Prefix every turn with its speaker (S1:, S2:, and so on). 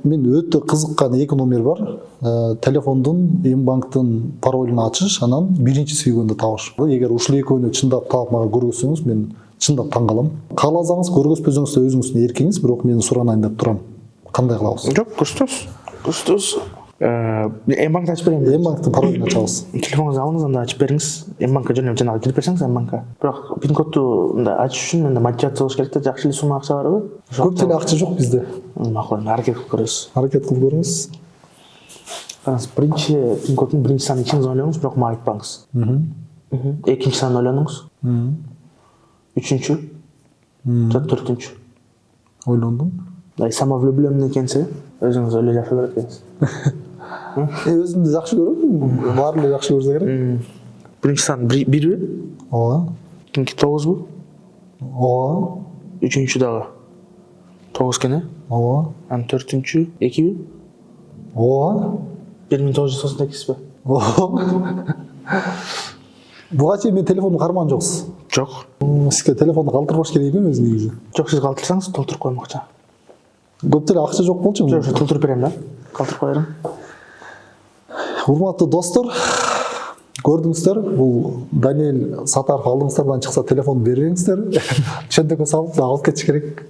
S1: Мен өтө кызыккан эки номер бар. Телефондун Мбанктын паролун ачыш, анан биринчи сүйгөндү табыш. Эгер ушул экөөнү чындап таап мага көргөзсөңүз, мен чындап таң калам. Кааласаңыз көргөзпөсөңүз да өзүңүздүн эркиңиз, бирок мен суранайын деп турам. Кандай кылабыз?
S2: Жок, көрсөтөбүз. Мбанкты ачып берейин.
S1: Мбанктын паролун ачабыз.
S2: Телефонуңузду алыңыз, анда ачып бериңиз. Мбанкка жанагы кирип берсеңиз Мбанкка. Бирок пин кодду мындай ачыш үчүн мында мотивация болуш керек да, жакшы эле сумма акча барбы?
S1: Көп деле акча жок бизде.
S2: Макул, аракет кылып көрөбүз.
S1: Аракет кылып көрүңүз.
S2: Караңыз, биринчи пин коддун биринчи санын ичиңиз ойлоңуз, бирок мага айтпаңыз. Экинчи санын ойлонуңуз. Үчүнчү. Төртүнчү.
S1: Ойлондум.
S2: Самовлюбленный экенсиз, өзүңүз эле жакшы көрөт экенсиз.
S1: Өзүмдү жакшы көрөм, баары эле жакшы көрсө керек.
S2: Биринчи сан 1би?
S1: Ооба.
S2: Кимки 9бу?
S1: Ооба.
S2: Үчүнчү дагы 9 экен,
S1: Ооба.
S2: Анан төртүнчү 2би?
S1: Ооба.
S2: 1998бі?
S1: Ооба. Буга чейин мен телефонду кармаган жоксуз.
S2: Жок.
S1: Сизге телефонду калтырбаш керек экен өзү негизи.
S2: Жок, сиз калтырсаңыз толтуруп коем акча.
S1: Көп деле акча жок болчу.
S2: Жок, толтуруп берем да. Калтырып коерум.
S1: Урматтуу достор, көрдүңүздөр, бул Даниэль Сатаров алдыңыздардан чыкса телефонду бербеңиздер. Чөндөккө салып алып кетиш керек.